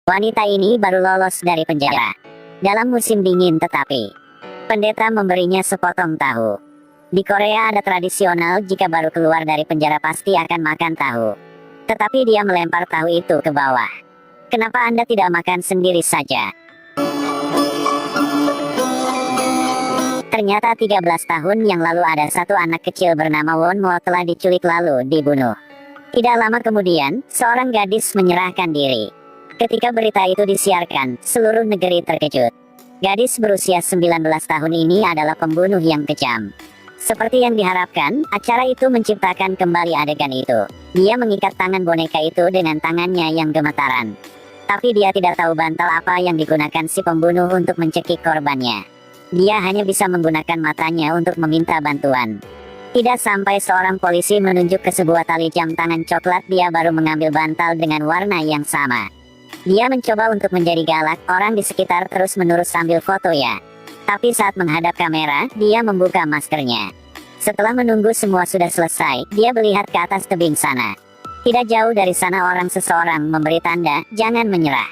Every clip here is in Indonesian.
Wanita ini baru lolos dari penjara dalam musim dingin, tetapi pendeta memberinya sepotong tahu. Di Korea ada tradisional jika baru keluar dari penjara pasti akan makan tahu. Tetapi dia melempar tahu itu ke bawah. Kenapa Anda tidak makan sendiri saja? Ternyata 13 tahun yang lalu ada satu anak kecil bernama Won Mo telah diculik lalu dibunuh. Tidak lama kemudian, seorang gadis menyerahkan diri. Ketika berita itu disiarkan, seluruh negeri terkejut. Gadis berusia 19 tahun ini adalah pembunuh yang kejam. Seperti yang diharapkan, acara itu menciptakan kembali adegan itu. Dia mengikat tangan boneka itu dengan tangannya yang gemetaran. Tapi dia tidak tahu bantal apa yang digunakan si pembunuh untuk mencekik korbannya. Dia hanya bisa menggunakan matanya untuk meminta bantuan. Tidak sampai seorang polisi menunjuk ke sebuah tali jam tangan coklat, dia baru mengambil bantal dengan warna yang sama. Dia mencoba untuk menjadi galak, orang di sekitar terus-menerus sambil foto ya. Tapi saat menghadap kamera, dia membuka maskernya. Setelah menunggu semua sudah selesai, dia melihat ke atas tebing sana. Tidak jauh dari sana seseorang memberi tanda, jangan menyerah.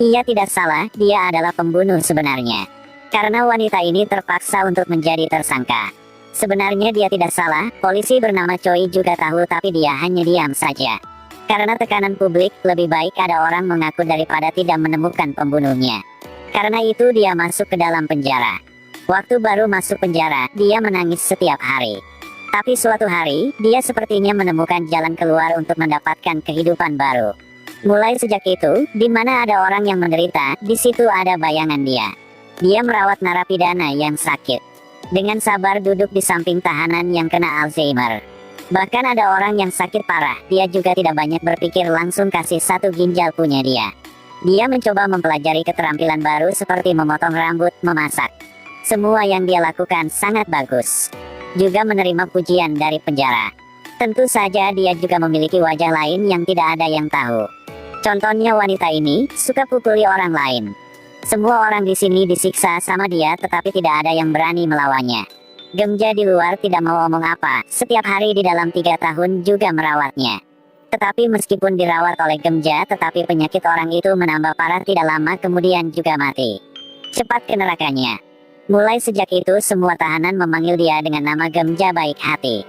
Ia tidak salah, dia adalah pembunuh sebenarnya. Karena wanita ini terpaksa untuk menjadi tersangka. Sebenarnya dia tidak salah, polisi bernama Choi juga tahu tapi dia hanya diam saja. Karena tekanan publik, lebih baik ada orang mengaku daripada tidak menemukan pembunuhnya. Karena itu dia masuk ke dalam penjara. Waktu baru masuk penjara, dia menangis setiap hari. Tapi suatu hari, dia sepertinya menemukan jalan keluar untuk mendapatkan kehidupan baru. Mulai sejak itu, di mana ada orang yang menderita, di situ ada bayangan dia. Dia merawat narapidana yang sakit. Dengan sabar duduk di samping tahanan yang kena Alzheimer. Bahkan ada orang yang sakit parah, dia juga tidak banyak berpikir, langsung kasih satu ginjal punya dia. Dia mencoba mempelajari keterampilan baru seperti memotong rambut, memasak. Semua yang dia lakukan sangat bagus. Juga menerima pujian dari penjara. Tentu saja dia juga memiliki wajah lain yang tidak ada yang tahu. Contohnya wanita ini, suka pukuli orang lain. Semua orang di sini disiksa sama dia tetapi tidak ada yang berani melawannya. Gemja di luar tidak mau omong apa, setiap hari di dalam 3 tahun juga merawatnya. Tetapi meskipun dirawat oleh Gemja, tetapi penyakit orang itu menambah parah, tidak lama kemudian juga mati. Cepat ke nerakanya. Mulai sejak itu semua tahanan memanggil dia dengan nama Gemja baik hati.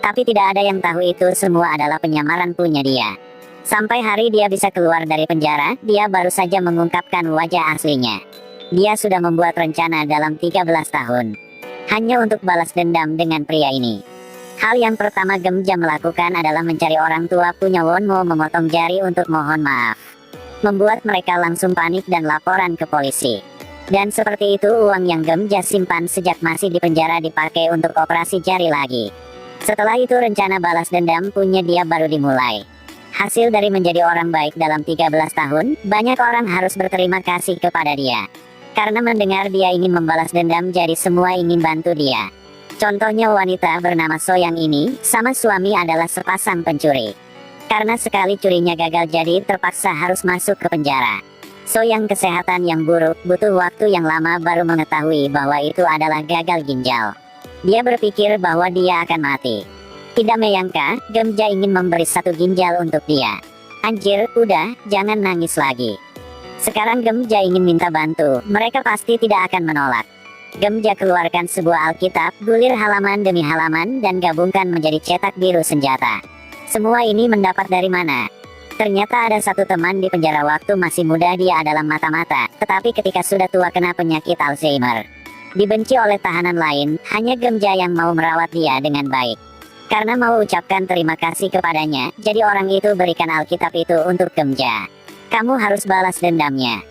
Tapi tidak ada yang tahu itu semua adalah penyamaran punya dia. Sampai hari dia bisa keluar dari penjara, dia baru saja mengungkapkan wajah aslinya. Dia sudah membuat rencana dalam 13 tahun. Hanya untuk balas dendam dengan pria ini. Hal yang pertama Gemja melakukan adalah mencari orang tua punya Won Mo, memotong jari untuk mohon maaf. Membuat mereka langsung panik dan laporan ke polisi. Dan seperti itu uang yang Gemja simpan sejak masih di penjara dipakai untuk operasi jari lagi. Setelah itu rencana balas dendam punya dia baru dimulai. Hasil dari menjadi orang baik dalam 13 tahun, banyak orang harus berterima kasih kepada dia. Karena mendengar dia ingin membalas dendam, jadi semua ingin bantu dia. Contohnya wanita bernama Soyang ini, sama suami adalah sepasang pencuri. Karena sekali curinya gagal jadi terpaksa harus masuk ke penjara. Soyang kesehatan yang buruk, butuh waktu yang lama baru mengetahui bahwa itu adalah gagal ginjal. Dia berpikir bahwa dia akan mati. Tidak menyangka, Gemja ingin memberi satu ginjal untuk dia. Anjir, udah, jangan nangis lagi. Sekarang Gemja ingin minta bantu, mereka pasti tidak akan menolak. Gemja keluarkan sebuah Alkitab, gulir halaman demi halaman dan gabungkan menjadi cetak biru senjata. Semua ini mendapat dari mana? Ternyata ada satu teman di penjara waktu masih muda, dia adalah mata-mata, tetapi ketika sudah tua kena penyakit Alzheimer. Dibenci oleh tahanan lain, hanya Gemja yang mau merawat dia dengan baik. Karena mau ucapkan terima kasih kepadanya, jadi orang itu berikan Alkitab itu untuk Gemja. Kamu harus balas dendamnya.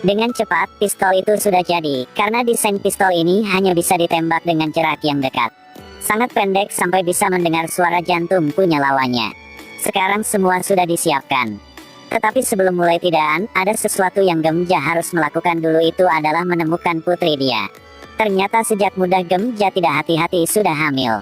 Dengan cepat, pistol itu sudah jadi, karena desain pistol ini hanya bisa ditembak dengan jarak yang dekat. Sangat pendek sampai bisa mendengar suara jantung punya lawannya. Sekarang semua sudah disiapkan. Tetapi sebelum mulai tidaan, ada sesuatu yang Gemja harus melakukan dulu, itu adalah menemukan putri dia. Ternyata sejak muda Gemja tidak hati-hati sudah hamil.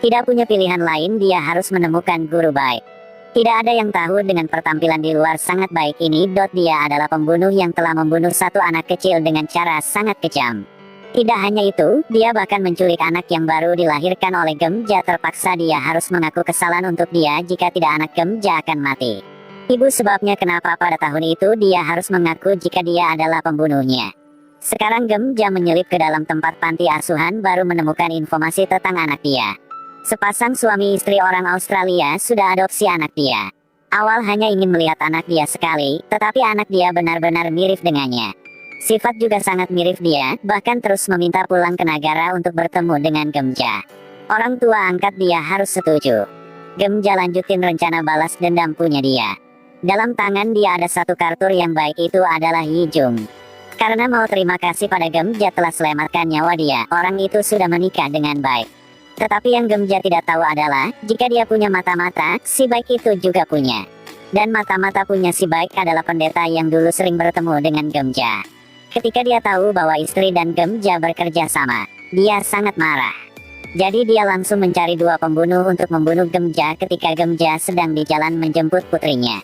Tidak punya pilihan lain, dia harus menemukan guru baik. Tidak ada yang tahu dengan pertampilan di luar sangat baik ini, dia adalah pembunuh yang telah membunuh satu anak kecil dengan cara sangat kejam. Tidak hanya itu, dia bahkan menculik anak yang baru dilahirkan oleh Gemja. Terpaksa dia harus mengaku kesalahan untuk dia, jika tidak anak Gemja akan mati. Ibu sebabnya kenapa pada tahun itu dia harus mengaku jika dia adalah pembunuhnya. Sekarang Gemja menyelip ke dalam tempat panti asuhan baru menemukan informasi tentang anak dia. Sepasang suami istri orang Australia sudah adopsi anak dia. Awal hanya ingin melihat anak dia sekali, tetapi anak dia benar-benar mirip dengannya. Sifat juga sangat mirip dia, bahkan terus meminta pulang ke negara untuk bertemu dengan Gemja. Orang tua angkat dia harus setuju. Gemja lanjutin rencana balas dendam punya dia. Dalam tangan dia ada satu kartur yang baik, itu adalah Yijung. Karena mau terima kasih pada Gemja telah selamatkan nyawa dia, orang itu sudah menikah dengan baik. Tetapi yang Gemja tidak tahu adalah, jika dia punya mata-mata, si baik itu juga punya. Dan mata-mata punya si baik adalah pendeta yang dulu sering bertemu dengan Gemja. Ketika dia tahu bahwa istri dan Gemja bekerja sama, dia sangat marah. Jadi dia langsung mencari dua pembunuh untuk membunuh Gemja ketika Gemja sedang di jalan menjemput putrinya.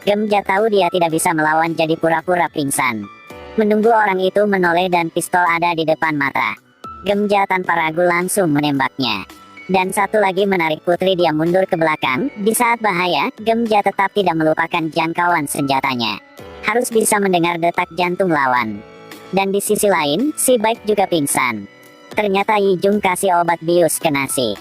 Gemja tahu dia tidak bisa melawan, jadi pura-pura pingsan. Menunggu orang itu menoleh dan pistol ada di depan mata. Gemja tanpa ragu langsung menembaknya. Dan satu lagi menarik putri dia mundur ke belakang. Di saat bahaya, Gemja tetap tidak melupakan jangkauan senjatanya. Harus bisa mendengar detak jantung lawan. Dan di sisi lain, si baik juga pingsan. Ternyata Yijung kasih obat bius ke nasi.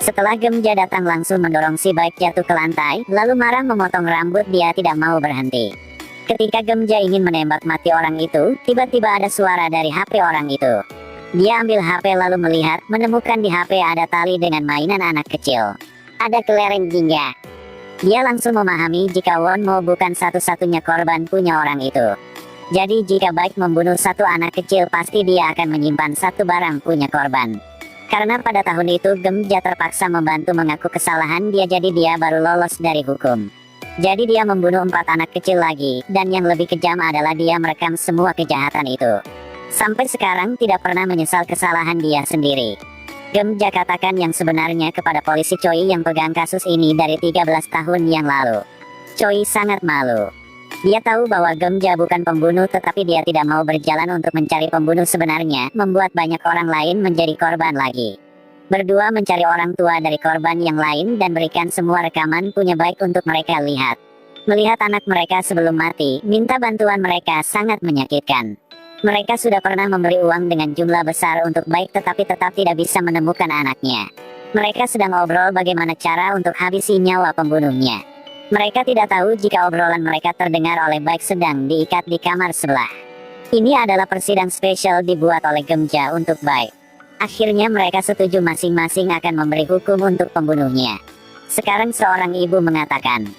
Setelah Gemja datang langsung mendorong si baik jatuh ke lantai, lalu marah memotong rambut, dia tidak mau berhenti. Ketika Gemja ingin menembak mati orang itu, tiba-tiba ada suara dari HP orang itu. Dia ambil HP lalu melihat, menemukan di HP ada tali dengan mainan anak kecil. Ada kelereng jingga. Dia langsung memahami jika Won Mo bukan satu-satunya korban punya orang itu. Jadi jika baik membunuh satu anak kecil, pasti dia akan menyimpan satu barang punya korban. Karena pada tahun itu Gemja terpaksa membantu mengaku kesalahan dia, jadi dia baru lolos dari hukum. Jadi dia membunuh 4 anak kecil lagi, dan yang lebih kejam adalah dia merekam semua kejahatan itu. Sampai sekarang tidak pernah menyesal kesalahan dia sendiri. Gemja katakan yang sebenarnya kepada polisi Choi yang pegang kasus ini dari 13 tahun yang lalu. Choi sangat malu. Dia tahu bahwa Gemja bukan pembunuh, tetapi dia tidak mau berjalan untuk mencari pembunuh sebenarnya, membuat banyak orang lain menjadi korban lagi. Berdua mencari orang tua dari korban yang lain dan berikan semua rekaman punya baik untuk mereka lihat. Melihat anak mereka sebelum mati, minta bantuan mereka sangat menyakitkan. Mereka sudah pernah memberi uang dengan jumlah besar untuk baik, tetapi tetap tidak bisa menemukan anaknya. Mereka sedang ngobrol bagaimana cara untuk habisi nyawa pembunuhnya. Mereka tidak tahu jika obrolan mereka terdengar oleh baik sedang diikat di kamar sebelah. Ini adalah persidangan spesial dibuat oleh Gemja untuk baik. Akhirnya mereka setuju masing-masing akan memberi hukum untuk pembunuhnya. Sekarang seorang ibu mengatakan,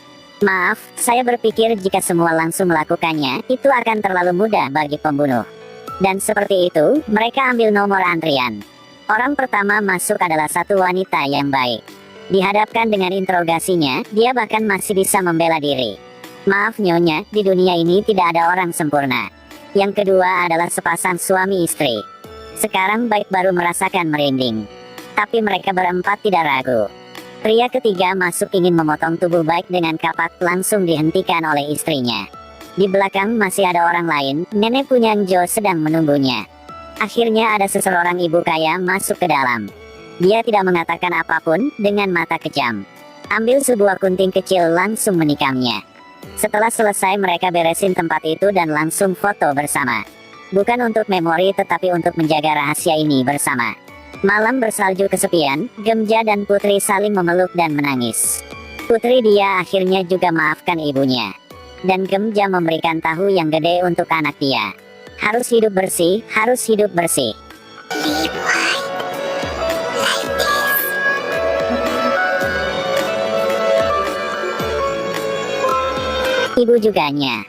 "Maaf, saya berpikir jika semua langsung melakukannya, itu akan terlalu mudah bagi pembunuh." Dan seperti itu, mereka ambil nomor antrian. Orang pertama masuk adalah satu wanita yang baik. Dihadapkan dengan interogasinya, dia bahkan masih bisa membela diri. "Maaf nyonya, di dunia ini tidak ada orang sempurna." Yang kedua adalah sepasang suami istri. Sekarang baik baru merasakan merinding. Tapi mereka berempat tidak ragu. Pria ketiga masuk ingin memotong tubuh baik dengan kapak, langsung dihentikan oleh istrinya. Di belakang masih ada orang lain, nenek Punyang Jo sedang menunggunya. Akhirnya ada seseorang ibu kaya masuk ke dalam. Dia tidak mengatakan apapun, dengan mata kejam. Ambil sebuah gunting kecil langsung menikamnya. Setelah selesai mereka beresin tempat itu dan langsung foto bersama. Bukan untuk memori tetapi untuk menjaga rahasia ini bersama. Malam bersalju kesepian, Gemja dan Putri saling memeluk dan menangis. Putri dia akhirnya juga maafkan ibunya. Dan Gemja memberikan tahu yang gede untuk anak dia. Harus hidup bersih, harus hidup bersih. Ibu juganya.